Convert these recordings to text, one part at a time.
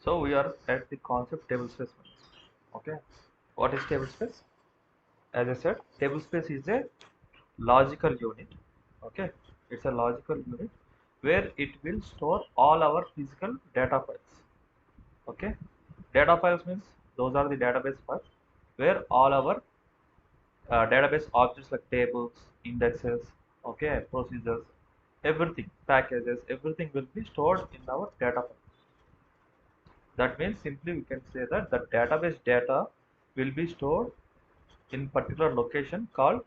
So we are at the concept tablespace. Okay, what is tablespace? As I said, tablespace is a logical unit. Okay, it's a logical unit where it will store all our physical data files. Okay, data files means those are the database files where all our database objects like tables, indexes, okay, procedures, everything, packages, everything will be stored in our data file. That means simply we can say that the database data will be stored in particular location called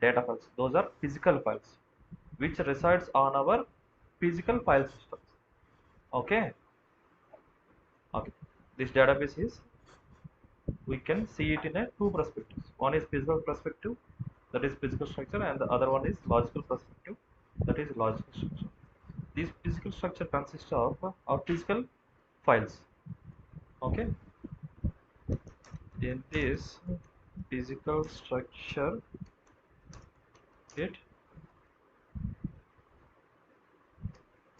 data files. Those are physical files which resides on our physical file systems. Okay. Okay. This database is, we can see it in a two perspectives. One is physical perspective, that is physical structure, and the other one is logical perspective, that is logical structure. This physical structure consists of our physical files. Okay. In this physical structure, it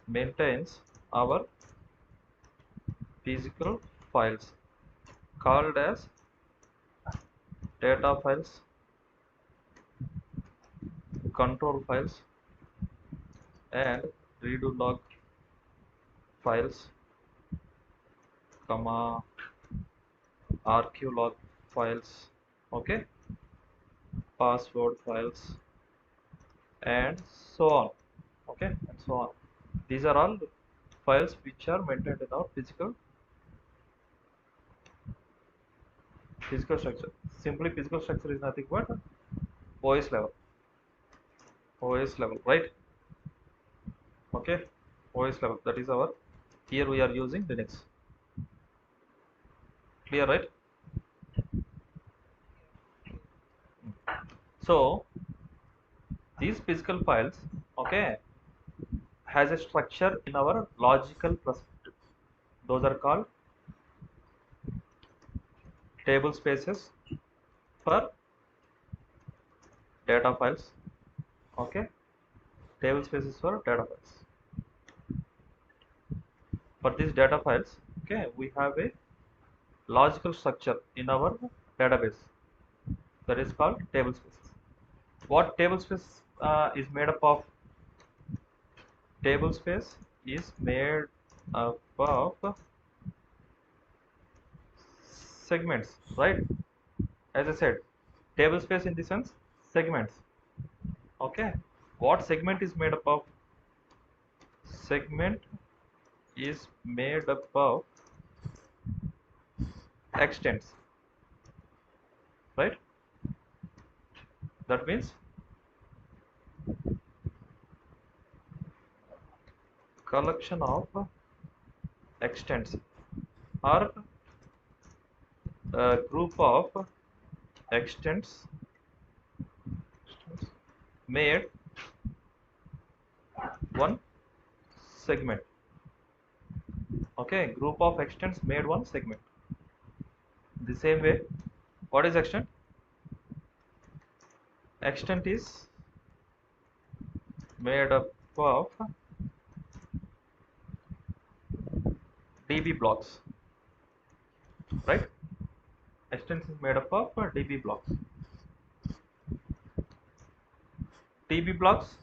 maintains our physical files called as data files, control files, and redo log files, comma rq log files, okay, password files, and so on, okay, and so on. These are all files which are maintained in our physical structure. Simply physical structure is nothing but OS level. OS level, right? Okay, OS level, that is our, here we are using Linux. Clear, right? So these physical files, okay, has a structure in our logical perspective. Those are called table spaces for data files. Okay, table spaces for data files. For these data files, okay, we have a logical structure in our database that is called table spaces. What table space is made up of? Table space is made up of segments, right? As I said, table space in the sense segments. Okay, what segment is made up of? Segment is made up of extents, right? That means collection of extents or a group of extents made one segment. Okay, group of extents made one segment. The same way, what is extent? Extent is made up of DB blocks, right? Extent is made up of DB blocks. DB blocks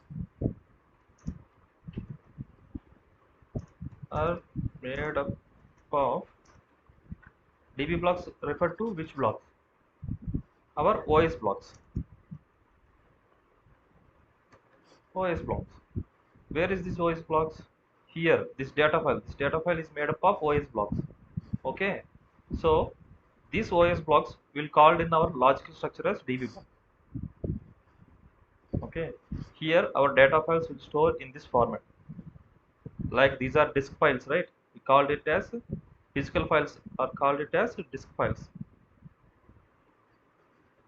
are made up of, DB blocks refer to which blocks? Our OS blocks. OS blocks. Where is this OS blocks? Here, this data file. This data file is made up of OS blocks. Okay. So these OS blocks will called in our logical structure as DB block. Okay. Here our data files will store in this format. Like these are disk files, right? We called it as physical files, or called it as disk files.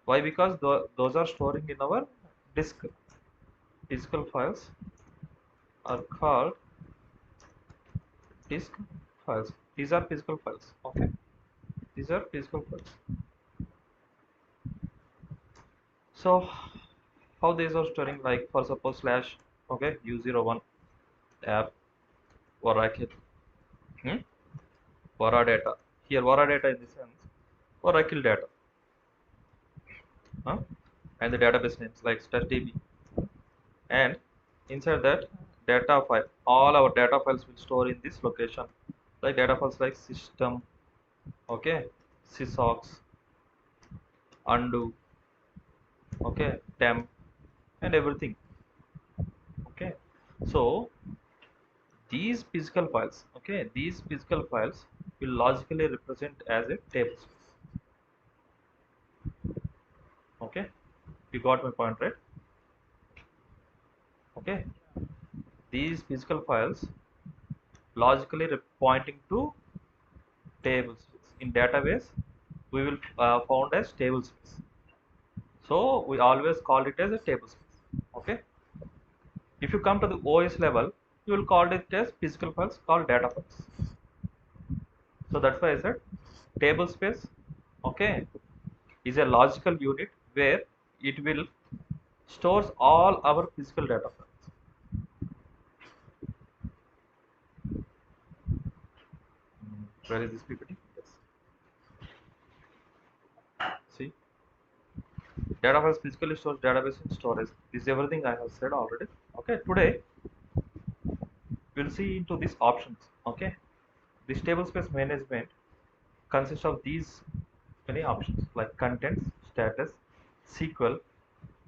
Why? Because those are storing in our disk. Physical files are called disk files. These are physical files. Okay, these are physical files. So how these are storing? Like for suppose slash, okay, u01 app Oracle. Hmm? Vara data. Here Vara data in the sense Oracle data, and the database names like DB, and inside that data file, all our data files will store in this location, like data files like system, okay, sysocs, undo, okay, temp, and everything. Okay, so these physical files, okay, these physical files will logically represent as a table space. Okay, you got my point, right? Okay, these physical files logically pointing to table space. In database, we will found as table space. So we always call it as a table space. Okay. If you come to the OS level, you will call it as physical files called data files. So that's why I said table space, okay, is a logical unit where it will stores all our physical data files. Where is this PPT? Yes. See, data files physically stores database in storage. This is everything I have said already. Okay, today we'll see into these options. Okay, this table space management consists of these many options like contents, status, SQL,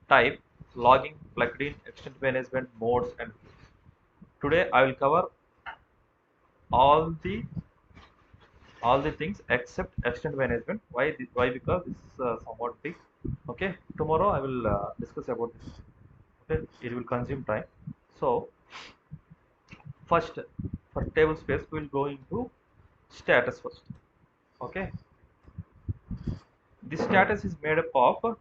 type, logging, plugged in, extent management, modes, and views. Today I will cover all the things except extent management. Why? Why? Because this is somewhat big. Okay. Tomorrow I will discuss about this. Okay. It will consume time. So first, for table space, we will go into status first. Okay. This status is made up of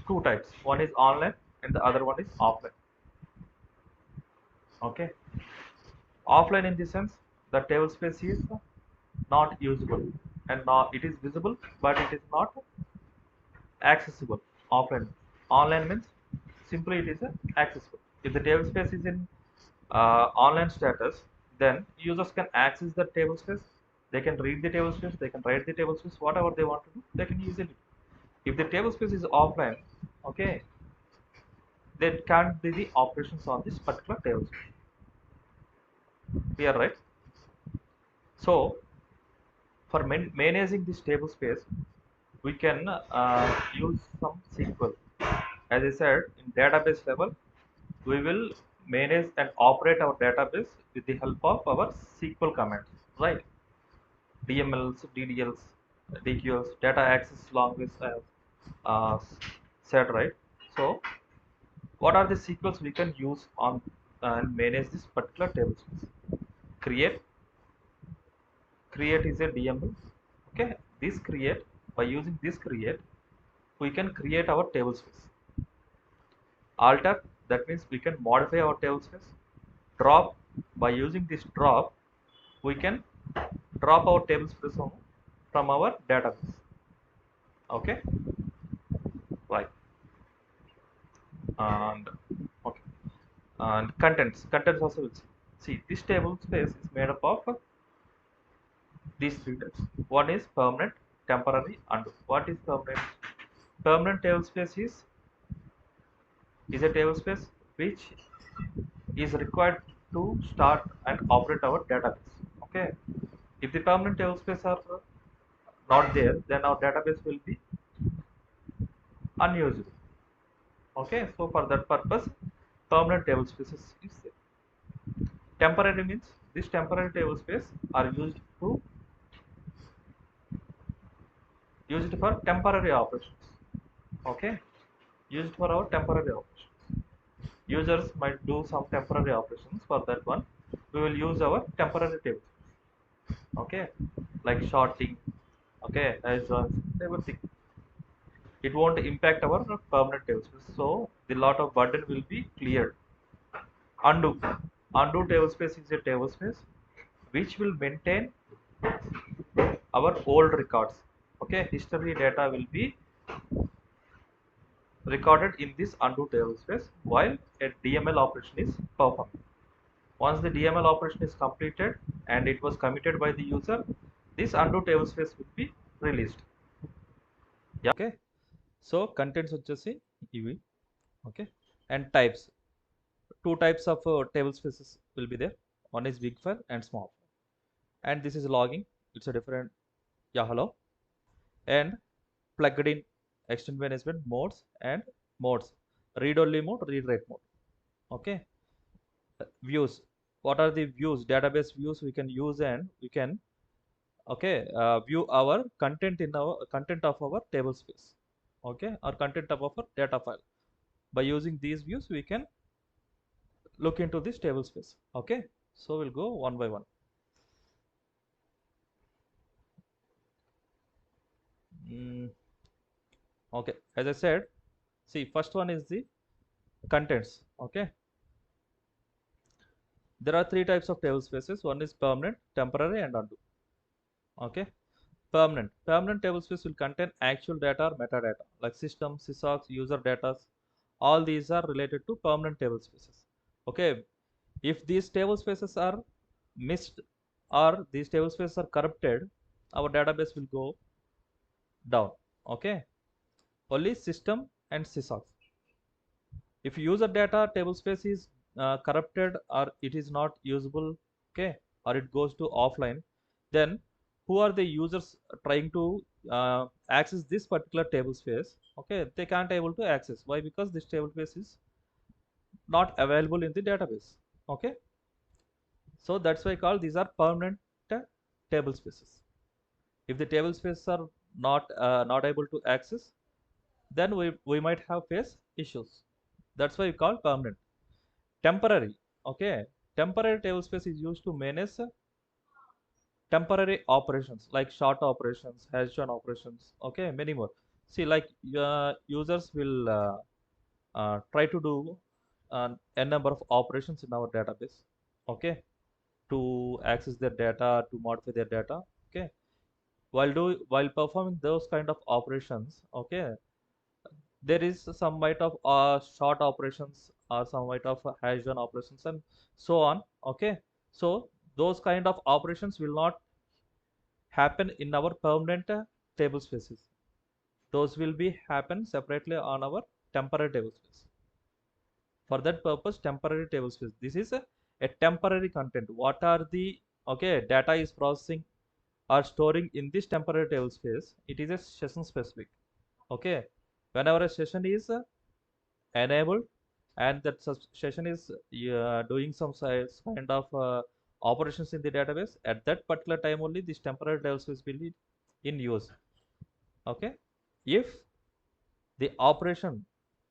two types. One is online and the other one is offline. Okay. Offline in the sense the table space is not usable, and not it is visible but it is not accessible. Offline. Online means simply it is accessible. If the table space is in online status, then users can access the table space. They can read the table space, they can write the table space, whatever they want to do, they can use it. If the table space is offline, okay, they can't do the operations on this particular table space. Clear, right? So for managing this table space, we can use some SQL. As I said, in database level, we will manage and operate our database with the help of our SQL commands, right? DMLs, DDLs, DQLs, data access language I have said, right? So, what are the SQLs we can use on and manage this particular table space? Create, create is a DML. Okay, this create, by using this create, we can create our table space. Alter, that means we can modify our table space. Drop, by using this drop, we can drop our table space from our database. Okay, right. And okay, and contents also will see this table space is made up of these three types. One is permanent, temporary, undo. What is permanent? Permanent table space is a table space which is required to start and operate our database. Okay, if the permanent table space are not there, then our database will be unusable. Okay, so for that purpose, permanent table spaces is there. Temporary means this temporary table space are used for temporary operations. Okay, used for our temporary operations. Users might do some temporary operations. For that one, we will use our temporary table space. Okay, like sorting. Okay, as well everything. It won't impact our permanent table space. So the lot of burden will be cleared. Undo. Undo table space is a table space which will maintain our old records. Okay, history data will be recorded in this undo table space while a DML operation is performed. Once the DML operation is completed, and it was committed by the user, this undo tablespace will be released. Yeah, okay. So contents వచ్చేసి ఇవి, okay. And types, two types of table spaces will be there. One is big file and small file. And this is logging, it's a different, yeah, hello. And plugged in extended management modes and modes, read only mode, read write mode, okay. Views, what are the views, database views we can use, and we can, okay, view our content in our content of our table space, okay, or content of our data file. By using these views we can look into this table space, okay. So we'll go one by one. Okay, as I said, see, first one is the contents, okay. There are three types of table spaces. One is permanent, temporary, and undo, okay. Permanent table space will contain actual data or metadata like system, sysocs, user data. All these are related to permanent table spaces, okay. If these table spaces are missed or these table spaces are corrupted, our database will go down, okay. Only system and sysocs. If user data table space is corrupted or it is not usable, okay, or it goes to offline, then who are the users trying to access this particular table space, okay, they can't able to access. Why? Because this table space is not available in the database, okay. So that's why I call these are permanent table spaces. If the table spaces are not able to access, then we might have face issues. That's why we call permanent. Temporary, okay. Temporary table space is used to manage temporary operations like short operations, hash join operations, okay, many more. See, like users will try to do a number of operations in our database, okay, to access their data, to modify their data, okay. While performing those kind of operations, okay, there is some might of short operations or some might of hash join operations and so on, okay. So those kind of operations will not happen in our permanent table spaces. Those will be happen separately on our temporary table space. For that purpose, temporary table space, this is a temporary content. What are the, okay, data is processing or storing in this temporary table space, it is a session specific, okay. Whenever a session is enabled and that session is doing some kind of operations in the database, at that particular time only this temporary table space will be in use, okay. If the operation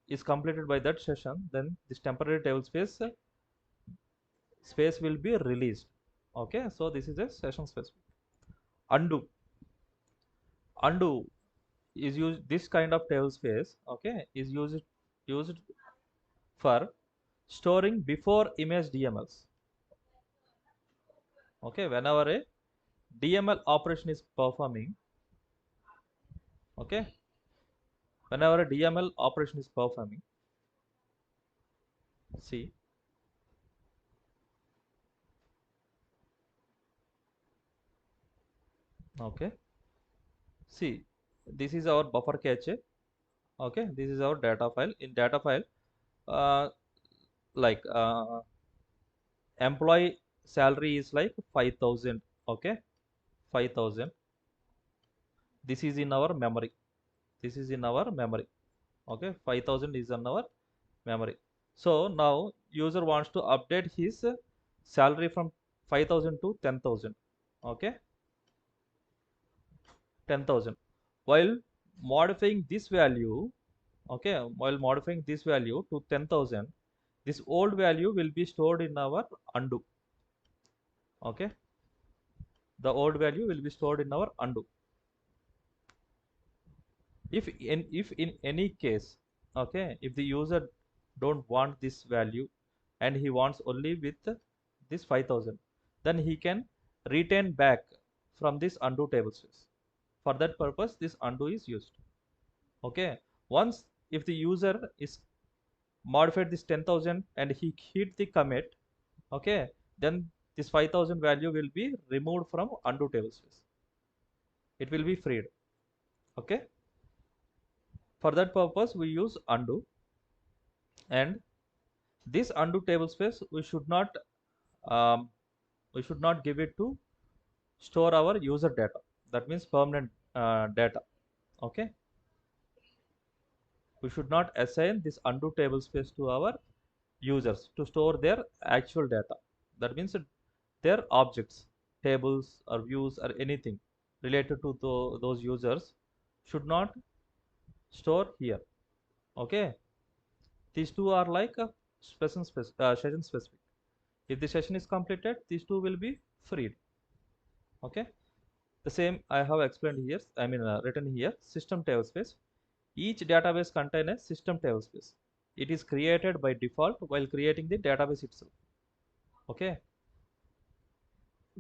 is completed by that session, then this temporary table space will be released, okay. So this is a session specific. Undo undo is used, this kind of table space, okay, is used for storing before image DMLs, okay. Whenever a DML operation is performing, okay, whenever a DML operation is performing, see, okay, see, this is our buffer cache, okay. This is our data file. In data file, uh, like employee salary is like 5,000, okay, 5,000. This is in our memory, this is in our memory, okay. 5,000 is in our memory. So now user wants to update his salary from 5,000 to 10,000, okay, 10,000. While modifying this value, okay, while modifying this value to 10,000, this old value will be stored in our undo, okay. The old value will be stored in our undo. If in any case, okay, if the user don't want this value and he wants only with this 5,000, then he can retain back from this undo table space. For that purpose this undo is used, okay. Once if the user is modified this 10,000 and he hit the commit, okay, then this 5000 value will be removed from undo table space. It will be freed. Okay. For that purpose, we use undo, and this undo table space um, we should not give it to store our user data. That means permanent data. Okay. We should not assign this undo table space to our users to store their actual data. That means their objects, tables or views or anything related to those users should not store here. Okay. These two are like a session specific. If the session is completed, these two will be freed. Okay. The same I have explained here, written here, system table space. Each database contains a system table space. It is created by default while creating the database itself. Okay.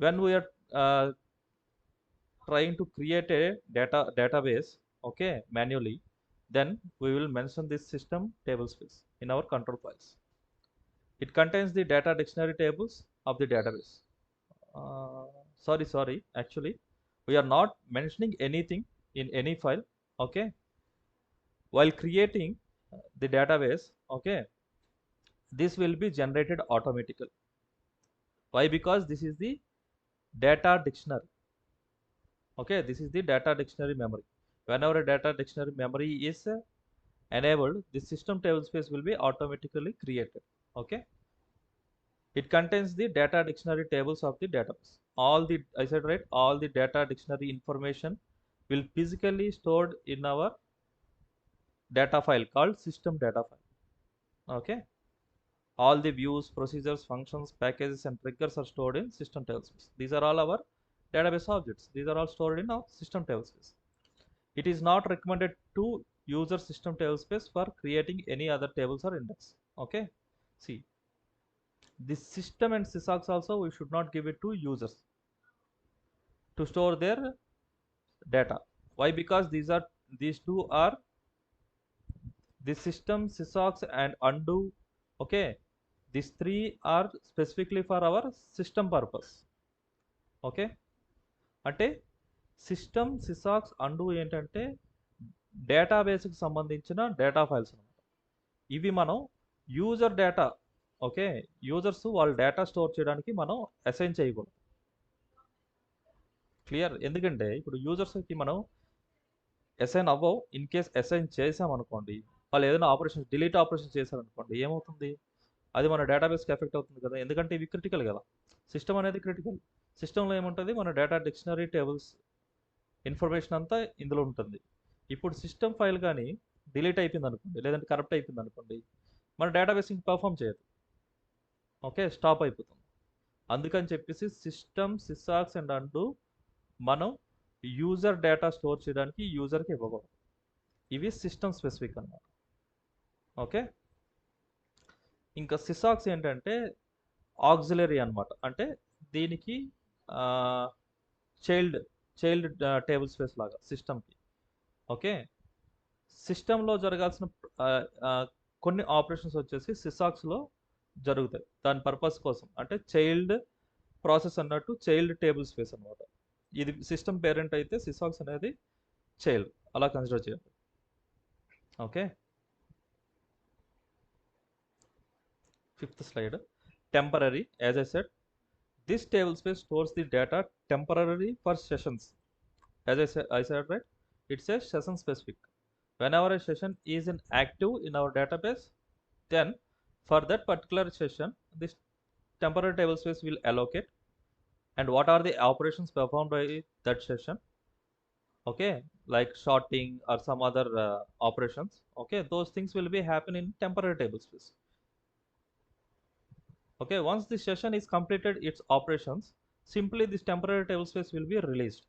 When we are trying to create a database, okay, manually, then we will mention this system table space in our control files. It contains the data dictionary tables of the database. Sorry, actually we are not mentioning anything in any file. Okay, while creating the database, okay, this will be generated automatically. Why? Because this is the data dictionary. Okay, this is the data dictionary memory. Whenever a data dictionary memory is enabled, the system table space will be automatically created. Okay, it contains the data dictionary tables of the database. All the, I said right, all the data dictionary information will physically stored in our data file called system data file. Okay, all the views, procedures, functions, packages and triggers are stored in system table space. These are all our database objects. These are all stored in our system table space. It is not recommended to user system table space for creating any other tables or index. Okay, see, this system and sysocs also we should not give it to users to store their data. Why? Because these two are the system, sysocs and undo. Okay, these three are specifically for our system purpose. Okay, అంటే system సిసాక్స్ and ఏంటంటే డేటాబేస్కి సంబంధించిన data files అనమాట. ఇవి మనం user data, okay, users వాళ్ళ data store చేయడానికి మనం assign చేయకూడదు. క్లియర్? ఎందుకంటే ఇప్పుడు యూజర్స్కి మనం అసైన్ అవ్వవు. ఇన్ కేస్ అసైన్ చేసామనుకోండి, వాళ్ళు ఏదైనా ఆపరేషన్ డిలీట్ ఆపరేషన్ చేశారనుకోండి, ఏమవుతుంది? అది మన డేటాబేస్కి ఎఫెక్ట్ అవుతుంది కదా, ఎందుకంటే ఇవి క్రిటికల్ కదా. సిస్టమ్ అనేది క్రిటికల్. సిస్టంలో ఏముంటుంది? మన డేటా డిక్షనరీ టేబుల్స్ ఇన్ఫర్మేషన్ అంతా ఇందులో ఉంటుంది. ఇప్పుడు సిస్టమ్ ఫైల్ కానీ డిలీట్ అయిపోయింది అనుకోండి, లేదంటే కరప్ట్ అయిపోయింది అనుకోండి, మన డేటాబేస్ ఇంక పర్ఫామ్ చేయదు. ఓకే, స్టాప్ అయిపోతుంది. అందుకని చెప్పేసి సిస్టమ్, సిసాక్స్ అండ్ అండు మనం యూజర్ డేటా స్టోర్ చేయడానికి యూజర్కి ఇవ్వకూడదు. ఇవి సిస్టమ్ స్పెసిఫిక్ అన్నమాట. ఓకే, ఇంకా సిసాక్స్ ఏంటంటే ఆక్సిలరీ అనమాట. అంటే దీనికి చైల్డ్ టేబుల్ స్పేస్ లాగా సిస్టమ్కి. ఓకే, సిస్టంలో జరగాల్సిన కొన్ని ఆపరేషన్స్ వచ్చేసి సిసాక్స్లో జరుగుతాయి. దాని పర్పస్ కోసం అంటే చైల్డ్ ప్రాసెస్ అన్నట్టు చైల్డ్ టేబుల్ స్పేస్ అనమాట. ఇది సిస్టమ్ పేరెంట్ అయితే సిసాక్స్ అనేది చైల్డ్, అలా కన్సిడర్ చేయాలి. Okay, fifth slide, temporary. As I said, this table space stores the data temporarily for sessions. As I said right, it's a session specific. Whenever a session is active in our database, then for that particular session this temporary table space will allocate, and what are the operations performed by that session, okay, like sorting or some other operations, okay, those things will be happen in temporary table space. Okay, once the session is completed its operations, simply this temporary table space will be released.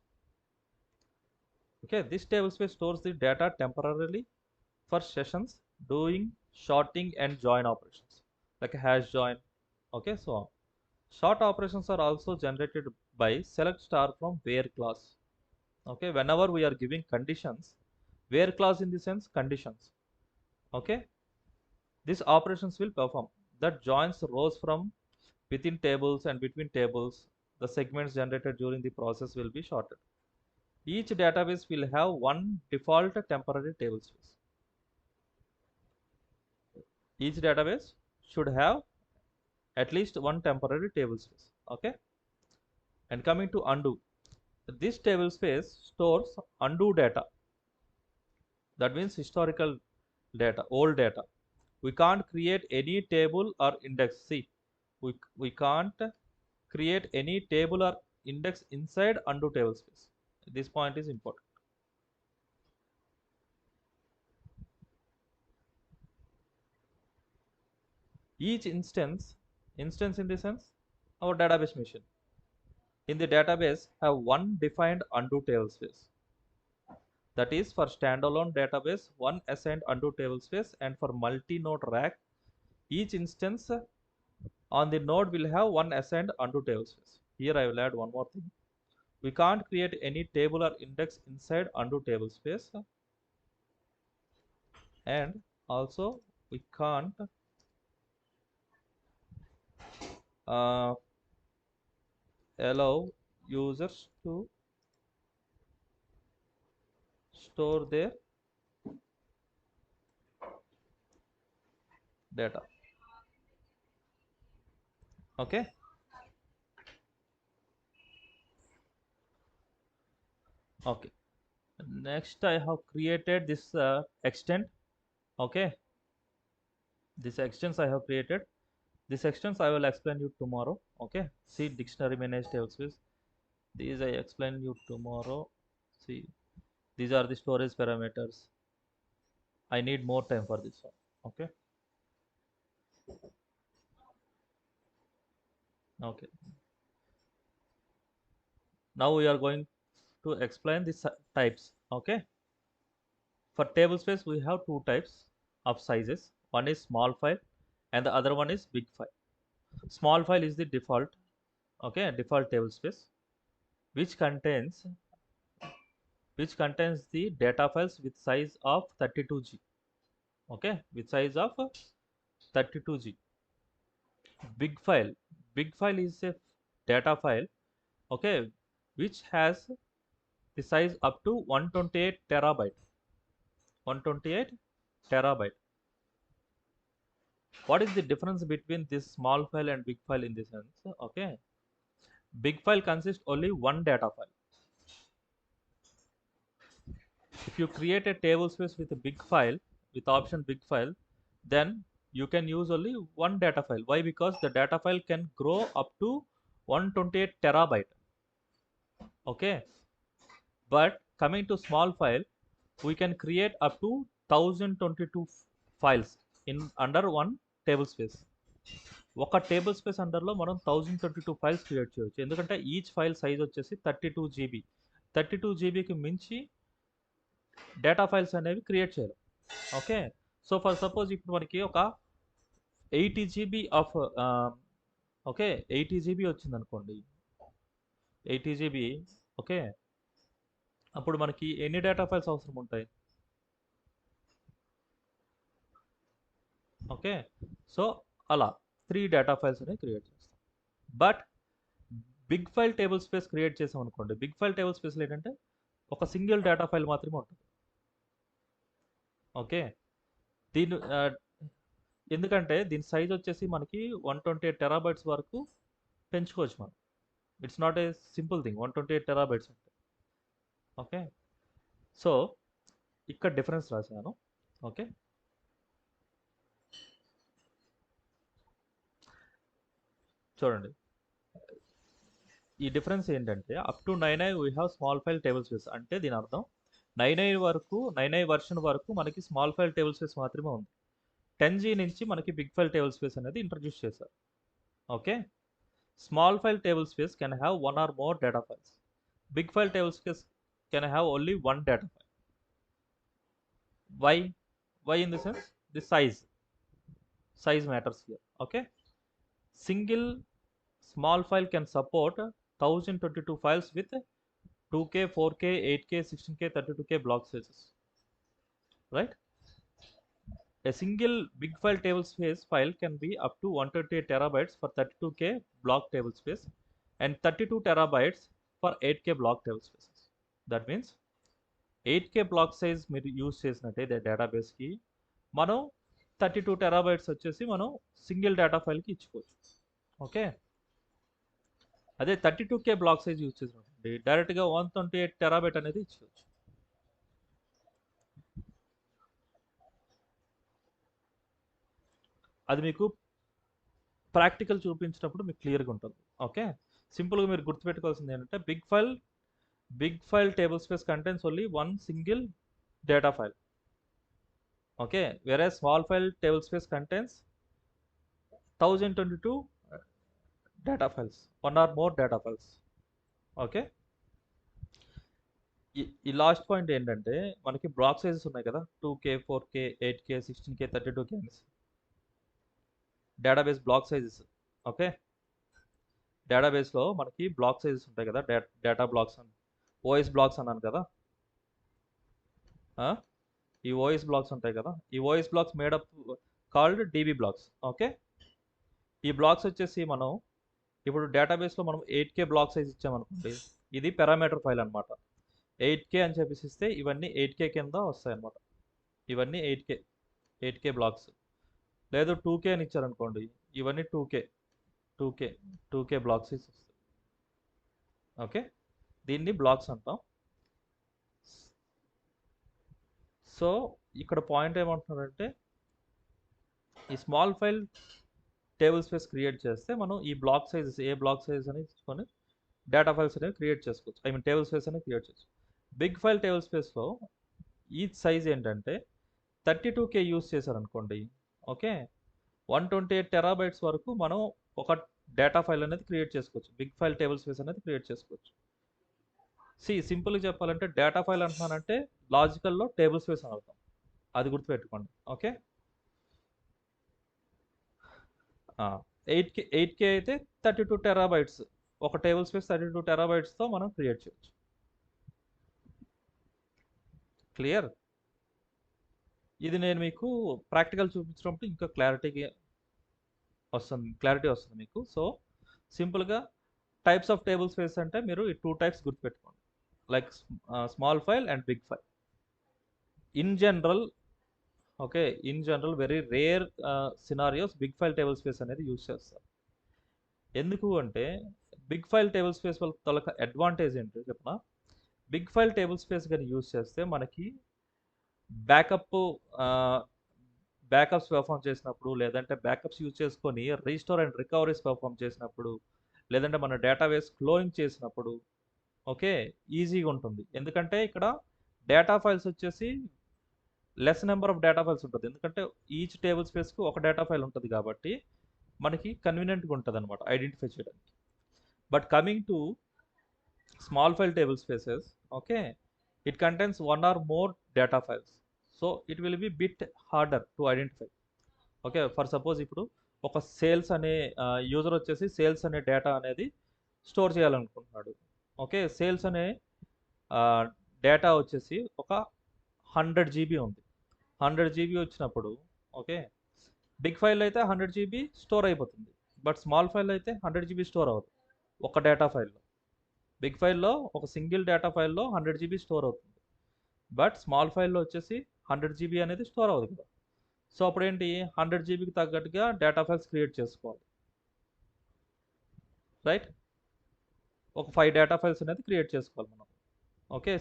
Okay, this table space stores the data temporarily for sessions doing sorting and join operations like a hash join. Okay, so on. Sort operations are also generated by select star from where clause. Okay, whenever we are giving conditions, where clause in the sense conditions, okay, these operations will perform. That joins rows from Within tables and between tables, the segments generated during the process will be shorted. Each database will have one default temporary table space. Each database should have at least one temporary table space. Okay. And coming to undo, this table space stores undo data. That means historical data, old data. We can't create any table or index. See, we can't create any table or index inside undo table space. This point is important. Each instance in the sense our database machine in the database have one defined undo table space. That is for standalone database, one assigned undo table space, and for multi-node rack, each instance on the node will have one assigned undo table space. Here I will add one more thing. We can't create any table or index inside undo table space, and also we can't allow users to store their data. Okay. Okay. Next, I have created this extent. Okay. This extents I have created. This extents I will explain you tomorrow. Okay. See dictionary managed tablespace. These I explain you tomorrow. See, these are the storage parameters. I need more time for this one. Okay. Okay. Now we are going to explain the types. Okay. For tablespace, we have two types of sizes. One is small file and the other one is big file. Small file is the default, okay, default tablespace, which contains the data files with size of 32G. Okay, with size of 32G. Big file is a data file, okay, which has the size up to 128 terabyte. 128 terabyte. What is the difference between this small file and big file in this sense? Okay, big file consists only one data file. If you create a table space with a big file, with option big file, then you can use only one data file. Why? Because the data file can grow up to 128 terabyte. Okay. But coming to small file, we can create up to 1022 files in under one table space. ఒక table space అండర్లో మనం 1022 files create చేయొచ్చు. ఎందుకంటే each file size వచ్చేసి 32 GB. 32 GBకి మించి data files అనేవి create చేయాలి. Okay. So for suppose ఇప్పుడు మనకి ఒక 80 GB ఆఫ్ ఓకే 80 GB వచ్చింది అనుకోండి. 80 GB. ఓకే. అప్పుడు మనకి ఎన్ని డేటా ఫైల్స్ అవసరం ఉంటాయి? ఓకే. సో అలా 3 డేటా ఫైల్స్ అనేవి క్రియేట్ చేస్తాం. But big file table space create చేసాం అనుకోండి. బిగ్ ఫైల్ టేబుల్ స్పేస్లో ఏంటంటే ఒక సింగిల్ డేటా ఫైల్ మాత్రమే ఉంటుంది. ఓకే. దీని ఎందుకంటే దీని సైజ్ వచ్చేసి మనకి 128 టెరాబైట్స్ వరకు పెంచుకోవచ్చు మనం. It's not a simple thing 128 terabytes అంటే. ఓకే. సో ఇక్కడ డిఫరెన్స్ రాశాను. ఓకే. చూడండి, ఈ డిఫరెన్స్ ఏంటంటే up to 9i we have small file table space. అంటే దీని అర్థం 9i వర్షన్ వరకు మనకి స్మాల్ ఫైల్ టేబుల్ స్పేస్ మాత్రమే ఉంది. 10G నుంచి మనకి బిగ్ ఫైల్ టేబుల్ స్పేస్ అనేది ఇంట్రడ్యూస్ చేశారు. Okay. Small file table space can have one or more data files. Big file table space can have only one data file. Why in the sense the size matters here. Okay. Single small file can support 1022 files with 2K, 4K, 8K, 16K, 32K block sizes. Right? A single big file tablespace file can be up to 128 terabytes for 32K block tablespace and 32 terabytes for 8K block tablespaces. That means 8K block size మీరు use చేసినట్టయితే డేటాబేస్కి మనం 32 terabytes వచ్చేసి మనం single data ఫైల్కి ఇచ్చుకోవచ్చు. Okay, అదే 32K block size use చేసినట్టు డైరెక్ట్గా 128 terabyte అనేది ఇచ్చుకోవచ్చు. అది మీకు ప్రాక్టికల్ చూపించినప్పుడు మీకు క్లియర్గా ఉంటుంది. ఓకే, సింపుల్గా మీరు గుర్తుపెట్టుకోవాల్సింది ఏంటంటే big file table space contains only one single data file. Okay, వేరే small file table space contains 1022 data files, one or more data files. Okay, ఈ లాస్ట్ పాయింట్ ఏంటంటే మనకి బ్లాక్ సైజెస్ ఉన్నాయి కదా, 2K 4K 8K 16K 32K database black sizes. Okay, డేటాబేస్లో మనకి black sizes ఉంటాయి కదా, డేటా బ్లాక్స్ అని ఓఎస్ బ్లాక్స్ అన్నాను కదా. ఈ ఓఎస్ బ్లాక్స్ ఉంటాయి కదా, ఈ OS blocks made up called DB blocks. Okay, ఈ బ్లాక్స్ వచ్చేసి మనం ఇప్పుడు డేటాబేస్లో మనం 8K బ్లాక్ సైజ్ ఇచ్చామనుకోండి, ఇది పారామీటర్ ఫైల్ అనమాట. 8K అని చెప్పేసి ఇస్తే ఇవన్నీ 8K కింద వస్తాయి అనమాట. ఇవన్నీ 8K బ్లాక్స్. లేదు 2K అని ఇచ్చారనుకోండి, ఇవన్నీ 2K బ్లాక్స్ వస్తాయి. ఓకే, దీన్ని బ్లాక్స్ అంటాం. సో ఇక్కడ పాయింట్ ఏమంటున్నారంటే ఈ small file table space create చేస్తే మనం ఈ బ్లాక్ సైజెస్ ఏ బ్లాక్ సైజెస్ అని తీసుకొని డేటా ఫైల్స్ అనేవి క్రియేట్ చేసుకోవచ్చు. ఐ మీన్ టేబుల్ స్పేస్ అనేవి క్రియేట్ చేసుకోవచ్చు. బిగ్ ఫైల్ టేబుల్ స్పేస్లో ఈ సైజ్ ఏంటంటే 32K యూస్ చేశారనుకోండి. ఓకే, 128 టెరాబైట్స్ వరకు మనం ఒక డేటా ఫైల్ అనేది క్రియేట్ చేసుకోవచ్చు. బిగ్ ఫైల్ టేబుల్ స్పేస్ అనేది క్రియేట్ చేసుకోవచ్చు. సింపుల్గా చెప్పాలంటే డేటా ఫైల్ అంటున్నానంటే లాజికల్లో టేబుల్ స్పేస్ అని అర్థం, అది గుర్తుపెట్టుకోండి. ఓకే, 8K అయితే 32 టెరాబైట్స్, ఒక టేబుల్ స్పేస్ 32 టెరాబైట్స్తో మనం క్రియేట్ చేయొచ్చు. క్లియర్? ఇది నేను మీకు ప్రాక్టికల్ చూపించినప్పుడు ఇంకా క్లారిటీ వస్తుంది మీకు. సో సింపుల్గా టైప్స్ ఆఫ్ టేబుల్ స్పేస్ అంటే మీరు ఈ 2 టైప్స్ గుర్తుపెట్టుకోండి, like small file and big file. In general very rare scenarios big file table space అనేది యూజ్ చేస్తారు. ఎందుకు అంటే బిగ్ ఫైల్ టేబుల్ స్పేస్ వాళ్ళ తలక అడ్వాంటేజ్ ఏంటో చెప్పనా. బిగ్ ఫైల్ టేబుల్ స్పేస్ కానీ యూజ్ చేస్తే మనకి బ్యాకప్స్ పెర్ఫామ్ చేసినప్పుడు, లేదంటే బ్యాకప్స్ యూజ్ చేసుకొని రీస్టోర్ అండ్ రికవరీస్ పెర్ఫామ్ చేసినప్పుడు, లేదంటే మన డేటాబేస్ క్లోనింగ్ చేసినప్పుడు ఓకే ఈజీగా ఉంటుంది. ఎందుకంటే ఇక్కడ డేటా ఫైల్స్ వచ్చేసి less number of data files ఉంటుంది. ఎందుకంటే ఈచ్ టేబుల్ స్పేస్కి ఒక డేటా ఫైల్ ఉంటుంది కాబట్టి మనకి కన్వీనియంట్గా ఉంటుంది అనమాట ఐడెంటిఫై చేయడానికి. But coming to small file table spaces, okay, it contains one or more data files. So it will be bit harder to identify. Okay, for suppose ఇప్పుడు ఒక సేల్స్ అనే యూజర్ వచ్చేసి సేల్స్ అనే డేటా అనేది store చేయాలనుకుంటున్నాడు. Okay, sales అనే data వచ్చేసి ఒక 100 GB ఉంది. 100 GB వచ్చినప్పుడు ఓకే, బిగ్ ఫైల్ అయితే 100 GB స్టోర్ అయిపోతుంది. బట్ స్మాల్ ఫైల్ అయితే 100 GB స్టోర్ అవ్వదు ఒక డేటా ఫైల్లో. బిగ్ ఫైల్లో ఒక సింగిల్ డేటా ఫైల్లో 100 GB స్టోర్ అవుతుంది. బట్ స్మాల్ ఫైల్లో వచ్చేసి 100 GB అనేది స్టోర్ అవ్వదు కదా. సో అప్పుడు ఏంటి, 100 GBకి తగ్గట్టుగా డేటా ఫైల్స్ క్రియేట్ చేసుకోవాలి, రైట్. ఒక 5 డేటా ఫైల్స్ అనేది క్రియేట్ చేసుకోవాలి మనం. ఓకే,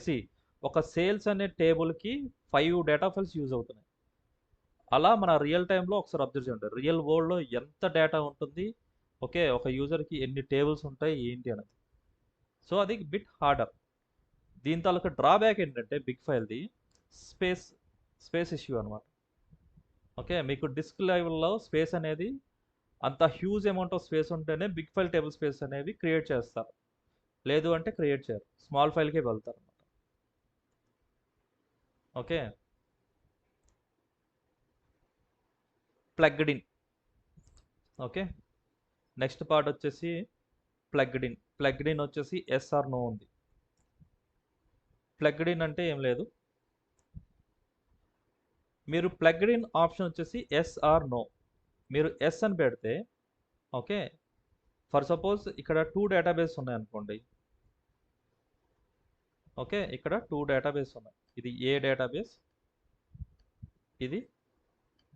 ఒక సేల్స్ అనే టేబుల్కి 5 డేటా ఫైల్స్ యూజ్ అవుతున్నాయి. అలా మన రియల్ టైంలో ఒకసారి అబ్జర్వ్ చేయండి, రియల్ వరల్డ్లో ఎంత డేటా ఉంటుంది, ఓకే, ఒక యూజర్కి ఎన్ని టేబుల్స్ ఉంటాయి ఏంటి అనేది. సో అది బిట్ హార్డర్. దీని తాలూకా డ్రాబ్యాక్ ఏంటంటే బిగ్ ఫైల్ది స్పేస్ ఇష్యూ అనమాట. ఓకే, మీకు డిస్క్ లెవెల్లో స్పేస్ అనేది అంత హ్యూజ్ అమౌంట్ ఆఫ్ స్పేస్ ఉంటేనే బిగ్ ఫైల్ టేబుల్ స్పేస్ అనేవి క్రియేట్ చేస్తారు, లేదు అంటే క్రియేట్ చేయరు, స్మాల్ ఫైల్కే వెళ్తారు అనమాట. Okay, plugged in. Okay, next part వచ్చేసి ప్లగ్డ్ ఇన్ వచ్చేసి ఎస్ ఆర్ నో ఉంది. ప్లగ్డ్ ఇన్ అంటే ఏం లేదు, మీరు ప్లగ్డ్ ఇన్ ఆప్షన్ వచ్చేసి ఎస్ ఆర్ నో. మీరు ఎస్ అని పెడితే ఓకే, ఫర్ సపోజ్ ఇక్కడ 2 డేటాబేస్ ఉన్నాయనుకోండి. ఓకే, ఇక్కడ 2 డేటాబేస్ ఉన్నాయి. ఇది ఏ డేటాబేస్, ఇది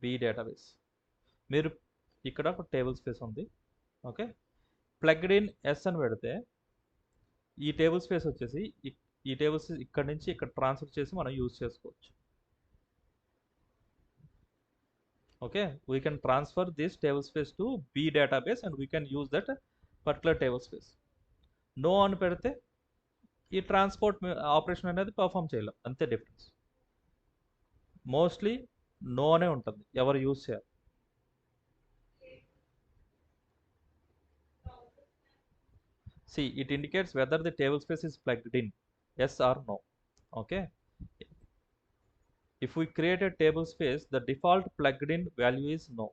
బి డేటాబేస్. మీరు ఇక్కడ ఒక టేబుల్ స్పేస్ ఉంది. ఓకే, ప్లగ్డ్ ఇన్ ఎస్ అని పెడితే ఈ టేబుల్ స్పేస్ వచ్చేసి ఈ టేబుల్స్ ఇక్కడ నుంచి ఇక్కడ ట్రాన్స్ఫర్ చేసి మనం యూజ్ చేసుకోవచ్చు. Okay, we can transfer this table space to B database and we can use that particular table space. No అని పెడితే ఈ ట్రాన్స్పోర్ట్ ఆపరేషన్ అనేది పర్ఫామ్ చేయలేం, అంతే డిఫరెన్స్. మోస్ట్లీ నో అనే ఉంటుంది, ఎవరు యూజ్ చేయాలి. See, it indicates whether the table space is plugged in, yes or no. Okay, if we create a table space, the default plugged in value is no.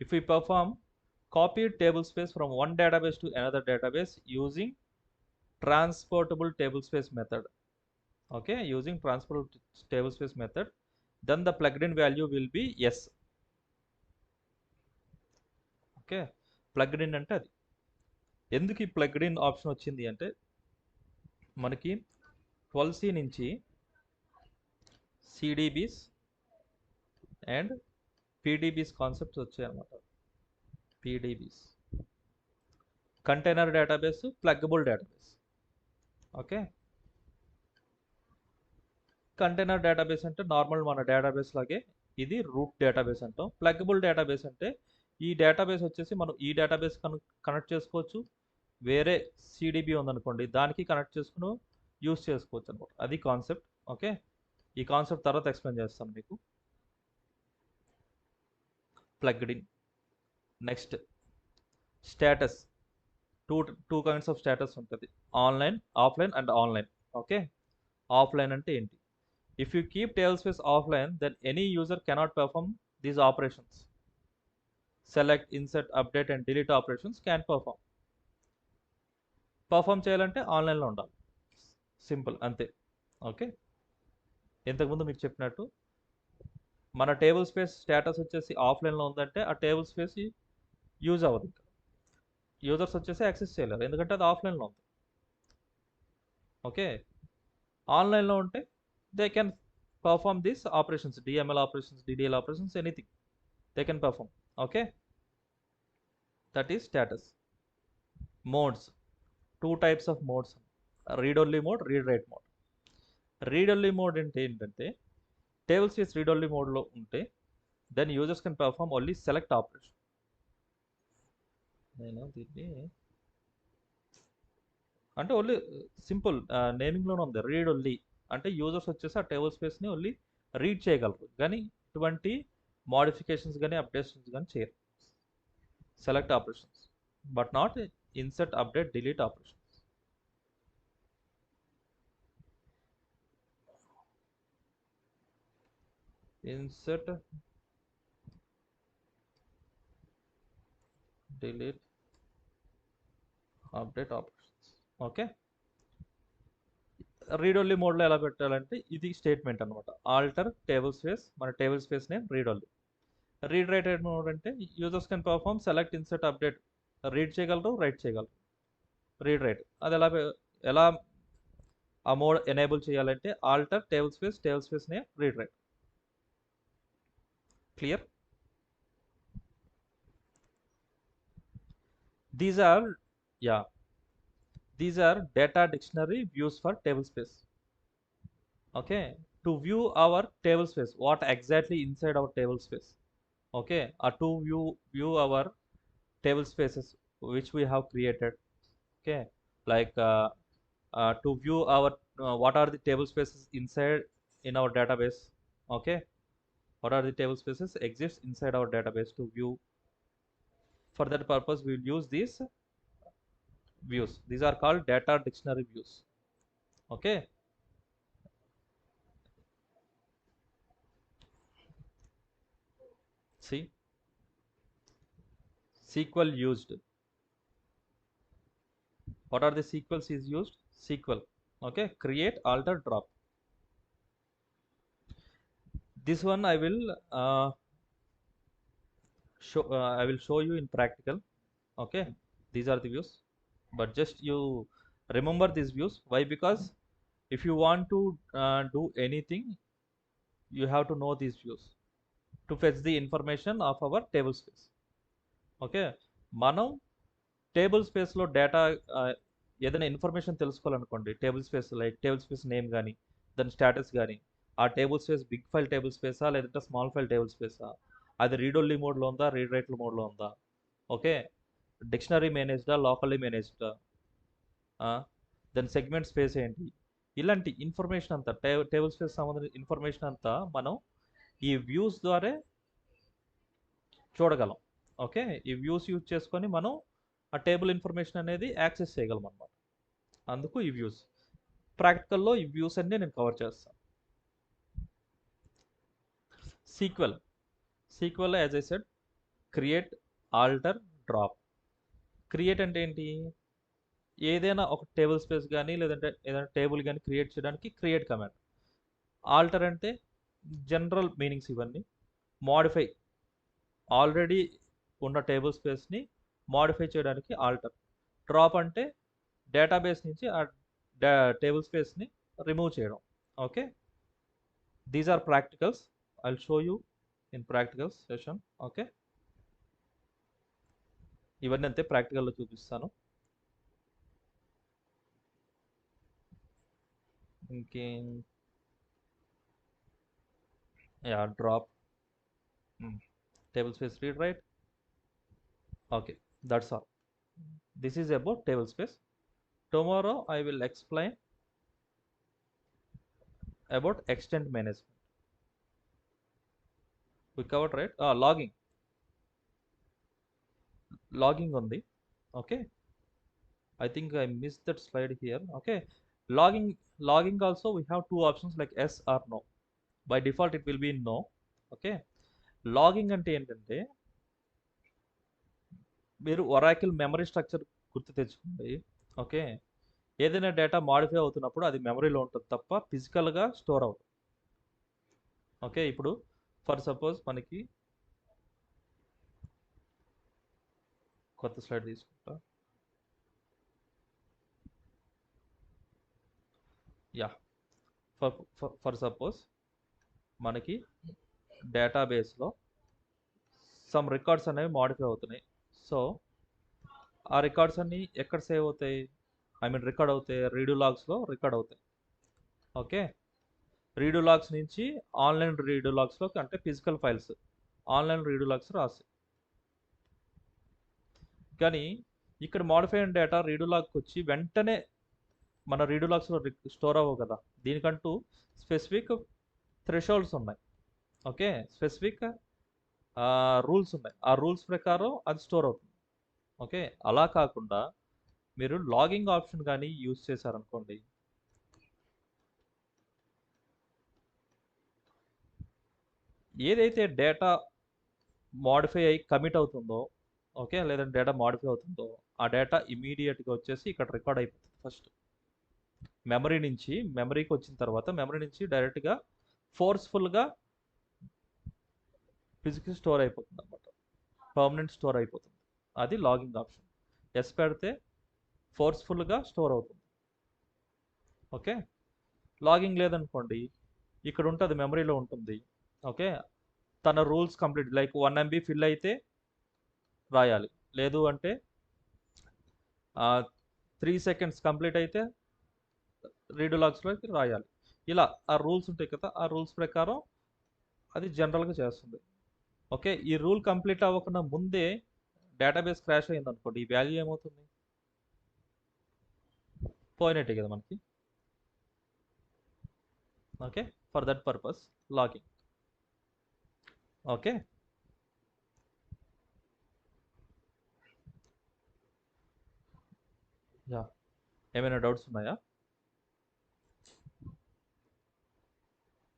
If we perform copy table space from one database to another database using transportable table space method, okay, using transportable table space method, then the plugged in value will be yes. Okay, plugged in అంటే అది. ఎందుకు ఈ plugged in option వచ్చింది అంటే మనకి 12C నుంచి సిడిబిస్ and PDBs concepts వచ్చాయన్నమాట. PDBs container database, pluggable database. Okay, container database అంటే నార్మల్ మన డేటాబేస్ లాగే, ఇది రూట్ డేటాబేస్ అంటాం. ప్లగ్గబుల్ డేటాబేస్ అంటే ఈ డేటాబేస్ వచ్చేసి మనం ఈ డేటాబేస్ కనెక్ట్ చేసుకోవచ్చు, వేరే సిడిబి ఉందనుకోండి దానికి కనెక్ట్ చేసుకుని యూస్ చేసుకోవచ్చు అనమాట. అది కాన్సెప్ట్. ఓకే, ఈ కాన్సెప్ట్ తర్వాత ఎక్స్ప్లెయిన్ చేస్తాను మీకు. Plugged in. Next status. Two kinds of status ఉంటుంది, online, offline and online. Okay, offline అంటే ఏంటి? If you keep table space offline then any user cannot perform these operations. Select, insert, update and delete operations can perform చేయాలంటే ఆన్లైన్లో ఉండాలి, simple అంతే. Okay, ఇంతకుముందు మీకు చెప్పినట్టు మన టేబుల్ స్పేస్ స్టేటస్ వచ్చేసి ఆఫ్లైన్లో ఉందంటే ఆ టేబుల్ స్పేస్ యూజ్ అవ్వదు, ఇంకా యూజర్స్ వచ్చేసి యాక్సెస్ చేయలేరు ఎందుకంటే అది ఆఫ్లైన్లో ఉంది. ఓకే, ఆన్లైన్లో ఉంటే they can perform these operations, DML operations, DDL operations, anything they can perform. Okay, that is status. Modes, 2 types of modes, read only mode, read write mode. Read only mode అంటే ఏంటంటే table space read only మోడ్లో ఉంటే then users can perform only select operation. నేను దీన్ని అంటే only simple నేమింగ్లోనే ఉంది, read only అంటే users వచ్చేసి ఆ టేబుల్ స్పేస్ని ఓన్లీ రీడ్ చేయగలరు కానీ ఇటువంటి మోడిఫికేషన్స్ కానీ అప్డేషన్స్ కానీ చేయరు. Select operations but not insert, update, delete operations. Insert, delete, update operations. Okay, read only మోడ్లో ఎలా పెట్టాలంటే ఇది స్టేట్మెంట్ అనమాట. ఆల్టర్ టేబుల్ స్పేస్, మన table space name read only. Read write mode అంటే users can perform select, insert, update, read చేయగలరు, write చేయగలరు. Read write అది ఎలా ఆ మోడ్ ఎనేబుల్ చేయాలంటే alter table space name read write. Clear? These are data dictionary views for table space. Okay, to view our table space, what exactly inside our table space. Okay, or to view our table spaces which we have created. Okay, like to view our what are the table spaces inside in our database. Okay, what are the table spaces exist inside our database to view. For that purpose we will use these views. These are called data dictionary views. Okay, see, SQL used. What are the SQLs is used? SQL. Okay, create, alter, drop. This one I will show you in practical. Okay, these are the views, but just you remember these views. Why? Because if you want to do anything, you have to know these views to fetch the information of our table space. Okay, మనం table స్పేస్లో data ఏదైనా information తెలుసుకోవాలనుకోండి, table space like table space name కానీ దాని status కానీ, ఆ table space big file table స్పేసా లేదంటే స్మాల్ ఫైల్ టేబుల్ స్పేసా, అది రీడ్ ఓన్లీ మోడ్లో ఉందా రీడ్ రైట్ మోడ్లో ఉందా, ఓకే, డిక్షనరీ మేనేజ్డా లోకల్లీ మేనేజ్డా, దాని సెగ్మెంట్ స్పేస్ ఏంటి, ఇలాంటి ఇన్ఫర్మేషన్ అంతా టేబుల్ స్పేస్ సంబంధించిన ఇన్ఫర్మేషన్ అంతా మనం ఈ వ్యూస్ ద్వారా చూడగలం. ఓకే, ఈ వ్యూస్ యూజ్ చేసుకొని మనం ఆ టేబుల్ ఇన్ఫర్మేషన్ అనేది యాక్సెస్ చేయగలం అనమాట. అందుకు ఈ వ్యూస్. ప్రాక్టికల్లో ఈ వ్యూస్ అన్నీ నేను కవర్ చేస్తాను. SQL as I said, create, alter, drop. Create అంటే ఏంటి? ఏదైనా ఒక టేబుల్ స్పేస్ కానీ లేదంటే ఏదైనా టేబుల్ కానీ క్రియేట్ చేయడానికి క్రియేట్ కమాండ్. ఆల్టర్ అంటే జనరల్ మీనింగ్స్ ఇవన్నీ. మోడిఫై, ఆల్రెడీ ఉన్న టేబుల్ స్పేస్ని మోడిఫై చేయడానికి ఆల్టర్. డ్రాప్ అంటే డేటాబేస్ నుంచి ఆ టేబుల్ స్పేస్ని రిమూవ్ చేయడం. Okay, these are practicals. I will show you in practicals session. Okay, ఇవన్నీ అంతే ప్రాక్టికల్లో చూపిస్తాను. ఇంకేం? Yeah, drop, table space read write. Okay, that's all. This is about table space. Tomorrow I will explain about extent management. We covered, right? Logging on the, okay, I think I missed that slide here. Okay, logging also we have two options like yes or no. By default it will be no. Okay, logging అంటే ఏంటంటే మీరు Oracle memory structure గుర్తు తెచ్చుకోండి. Okay, ఏదైనా data modify అవుతున్నప్పుడు అది మెమరీలో ఉంటుంది తప్ప ఫిజికల్గా స్టోర్ అవుతుంది. ఓకే, ఇప్పుడు ఫర్ సపోజ్ మనకి కొత్త స్లైడ్ తీసుకుంటా. యా, ఫర్ సపోజ్ మనకి డేటాబేస్లో సమ్ రికార్డ్స్ అనేవి మాడిఫై అవుతున్నాయి. సో ఆ రికార్డ్స్ అన్నీ ఎక్కడ సేవ్ అవుతాయి? రికార్డ్ అవుతాయి, రీడూ లాగ్స్లో రికార్డ్ అవుతాయి. ఓకే, రీడూ లాగ్స్ నుంచి ఆన్లైన్ రీడూ లాగ్స్లోకి, అంటే physical files online redo logs రాస్తాయి. కానీ ఇక్కడ మాడిఫై అయిన డేటా రీడూ లాగ్కి వచ్చి వెంటనే మన రీడూ లాగ్స్లో స్టోర్ అవ్వవు కదా. దీనికంటూ స్పెసిఫిక్ థ్రెషోల్డ్స్ ఉన్నాయి. ఓకే, స్పెసిఫిక్ రూల్స్ ఉన్నాయి. ఆ రూల్స్ ప్రకారం అది స్టోర్ అవుతుంది. ఓకే, అలా కాకుండా మీరు లాగింగ్ ఆప్షన్ కానీ యూజ్ చేశారనుకోండి, ఏదైతే డేటా మాడిఫై అయ్యి కమిట్ అవుతుందో, ఓకే, లేదంటే డేటా మాడిఫై అవుతుందో ఆ డేటా ఇమీడియట్గా వచ్చేసి ఇక్కడ రికార్డ్ అయిపోతుంది. ఫస్ట్ మెమరీకి వచ్చిన తర్వాత మెమరీ నుంచి డైరెక్ట్గా ఫోర్స్ఫుల్గా ఫిజికల్ స్టోర్ అయిపోతుంది అనమాట, పర్మనెంట్ స్టోర్ అయిపోతుంది. అది లాగింగ్ ఆప్షన్. ఎస్ పెడితే ఫోర్స్ఫుల్గా స్టోర్ అవుతుంది. ఓకే, లాగింగ్ లేదనుకోండి, ఇక్కడ ఉంటుంది, మెమరీలో ఉంటుంది. ఓకే, తన rules complete like 1 MB fill అయితే రాయాలి, లేదు అంటే 3 seconds కంప్లీట్ అయితే రీడ్ లాగ్స్లోకి రాయాలి. ఇలా ఆ రూల్స్ ఉంటాయి కదా, ఆ రూల్స్ ప్రకారం అది జనరల్గా చేస్తుంది. ఓకే, ఈ రూల్ కంప్లీట్ అవ్వకుండా ముందే డేటాబేస్ క్రాష్ అయింది అనుకోండి, ఈ వాల్యూ ఏమవుతుంది? పోయినట్టే కదా మనకి. Okay, for that purpose logging. Okay, yeah, ఏమైనా డౌట్స్ ఉన్నాయా?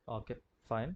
Okay, fine.